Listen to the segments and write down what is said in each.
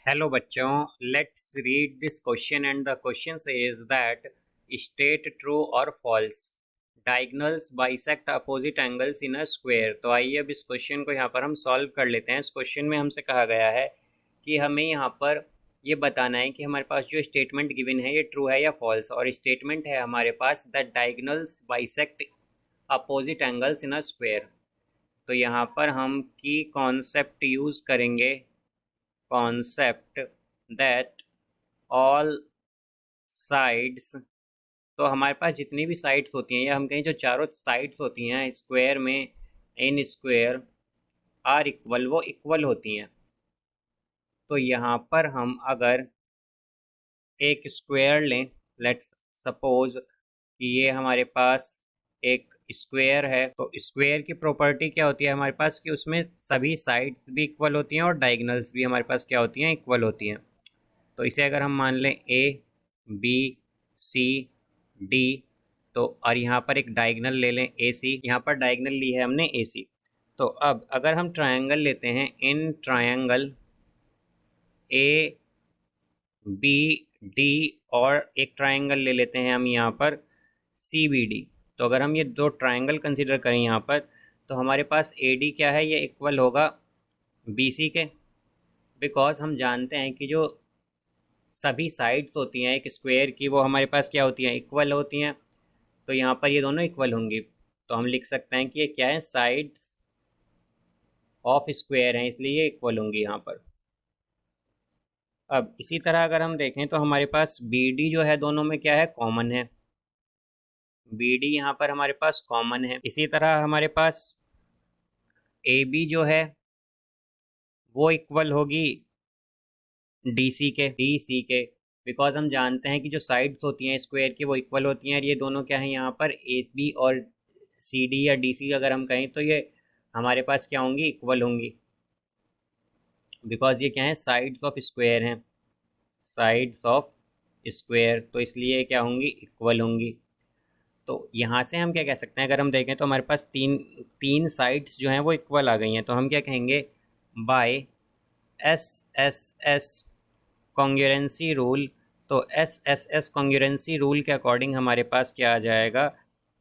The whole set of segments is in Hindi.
हेलो बच्चों, let's read this question and the question is that state true और false diagonals bisect opposite angles in a square. तो आइए अब इस क्वेश्चन को यहाँ पर हम सॉल्व कर लेते हैं। इस क्वेश्चन में हमसे कहा गया है कि हमें यहाँ पर ये बताना है कि हमारे पास जो स्टेटमेंट गिवन है ये ट्रू है या फॉल्स। और स्टेटमेंट है हमारे पास that diagonals bisect opposite angles in a square. तो यहाँ पर हम की कॉन्सेप्ट यूज़ करेंगे, कॉन्सेप्ट दैट ऑल साइड्स। तो हमारे पास जितनी भी साइड्स होती हैं या हम कहें जो चारों साइड्स होती हैं स्क्वायर में, इन स्क्वायर आर इक्वल, वो इक्वल होती हैं। तो यहाँ पर हम अगर एक स्क्वायर लें, लेट्स सपोज कि ये हमारे पास एक स्क्वायर है, तो स्क्वायर की प्रॉपर्टी क्या होती है हमारे पास कि उसमें सभी साइड्स भी इक्वल होती हैं और डायगोनल्स भी हमारे पास क्या होती हैं, इक्वल होती हैं। तो इसे अगर हम मान लें ए बी सी डी, तो और यहाँ पर एक डायगोनल ले लें ए सी, यहाँ पर डायगोनल ली है हमने ए सी। तो अब अगर हम ट्रायंगल लेते हैं, in triangle A B D, और एक ट्रायंगल ले लेते हैं हम यहाँ पर सी बी डी। तो अगर हम ये दो ट्रायंगल कंसिडर करें यहाँ पर, तो हमारे पास ए डी क्या है, ये इक्वल होगा बी सी के। बिकॉज हम जानते हैं कि जो सभी साइड्स होती हैं एक स्क्वायर की, वो हमारे पास क्या होती हैं, इक्वल होती हैं। तो यहाँ पर ये दोनों इक्वल होंगी। तो हम लिख सकते हैं कि ये क्या है, साइड्स ऑफ स्क्वायर हैं, इसलिए ये इक्वल होंगी यहाँ पर। अब इसी तरह अगर हम देखें तो हमारे पास बी डी जो है, दोनों में क्या है, कॉमन है। बी डी यहाँ पर हमारे पास कॉमन है। इसी तरह हमारे पास ए बी जो है वो इक्वल होगी डी सी के। बिकॉज हम जानते हैं कि जो साइड्स होती हैं स्क्वायर की वो इक्वल होती हैं, और ये दोनों क्या हैं यहाँ पर, ए बी और सी डी या डी सी अगर हम कहें तो ये हमारे पास क्या होंगी, इक्वल होंगी। बिकॉज ये क्या है, साइड्स ऑफ स्क्वायर हैं, साइड्स ऑफ स्क्वायर, तो इसलिए क्या होंगी, इक्वल होंगी। तो यहाँ से हम क्या कह सकते हैं, अगर हम देखें तो हमारे पास तीन साइड्स जो हैं वो इक्वल आ गई हैं। तो हम क्या कहेंगे, by S S S congruency rule. तो S S S congruency rule के अकॉर्डिंग हमारे पास क्या आ जाएगा,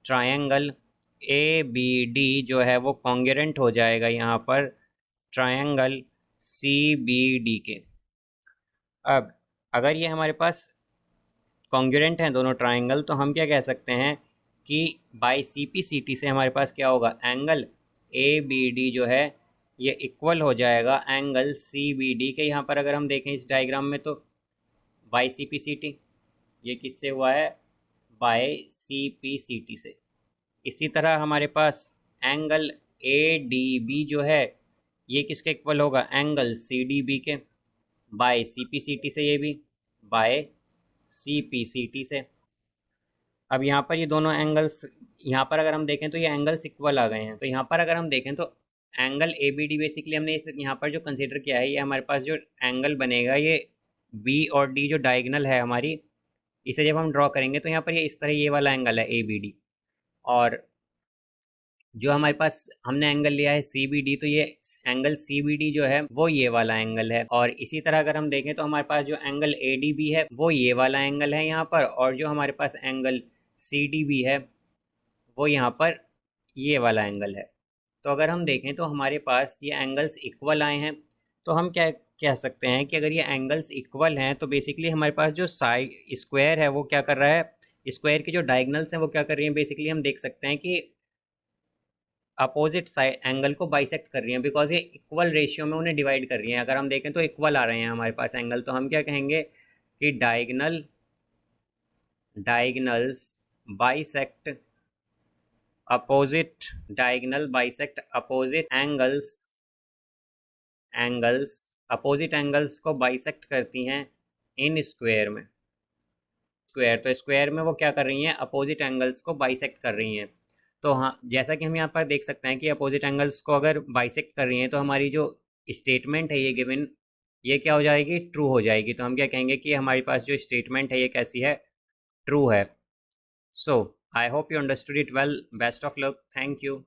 ट्रायंगल ए बी डी जो है वो कॉन्ग्रुएंट हो जाएगा यहाँ पर ट्रायंगल सी बी डी के। अब अगर ये हमारे पास कॉन्ग्रुएंट हैं दोनों ट्रायंगल, तो हम क्या कह सकते हैं कि by C P C T से हमारे पास क्या होगा, एंगल ए बी डी जो है ये इक्वल हो जाएगा एंगल सी बी डी के। यहाँ पर अगर हम देखें इस डायग्राम में, तो by C P C T, ये किससे हुआ है, by C P C T से। इसी तरह हमारे पास एंगल ए डी बी जो है ये किसके इक्वल होगा, एंगल सी डी बी के, by C P C T से, ये भी by C P C T से। अब यहाँ पर ये दोनों एंगल्स, यहाँ पर अगर हम देखें तो ये एंगल्स इक्वल आ गए हैं। तो यहाँ पर अगर हम देखें तो angle A B D basically हमने यहाँ पर जो कंसीडर किया है, ये हमारे पास जो एंगल बनेगा ये बी और डी जो डायगोनल है हमारी, इसे जब हम ड्रॉ करेंगे तो यहाँ पर ये इस तरह ये वाला एंगल है ए बी डी। और जो हमारे पास हमने एंगल लिया है सी बी डी, तो ये एंगल सी बी डी जो है वो ये वाला एंगल है। और इसी तरह अगर हम देखें तो हमारे पास जो एंगल ए डी बी है वो ये वाला एंगल है यहाँ पर, और जो हमारे पास एंगल सी डी बी है वो यहाँ पर ये वाला एंगल है। तो अगर हम देखें तो हमारे पास ये एंगल्स इक्वल आए हैं। तो हम क्या कह सकते हैं कि अगर ये एंगल्स इक्वल हैं तो बेसिकली हमारे पास जो साइड स्क्वायर है वो क्या कर रहा है, स्क्वायर की जो डायगोनल्स हैं वो क्या कर रही हैं, बेसिकली हम देख सकते हैं कि अपोजिट साइड एंगल को बाइसेक्ट कर रही हैं। बिकॉज ये इक्वल रेशियो में उन्हें डिवाइड कर रही हैं। अगर हम देखें तो इक्वल आ रहे हैं हमारे पास एंगल, तो हम क्या कहेंगे कि diagonals bisect opposite, diagonal bisect opposite angles opposite angles को बाइसेक्ट करती हैं इन स्क्वायर में। स्क्वायर, तो स्क्वायर में वो क्या कर रही हैं, अपोजिट एंगल्स को बाइसेक्ट कर रही हैं। तो हाँ, जैसा कि हम यहाँ पर देख सकते हैं कि अपोजिट एंगल्स को अगर बाइसेक्ट कर रही हैं तो हमारी जो स्टेटमेंट है ये गिवन, ये क्या हो जाएगी, ट्रू हो जाएगी। तो हम क्या कहेंगे कि हमारे पास जो स्टेटमेंट है ये कैसी है, ट्रू है। So I hope you understood it well. Best of luck, thank you.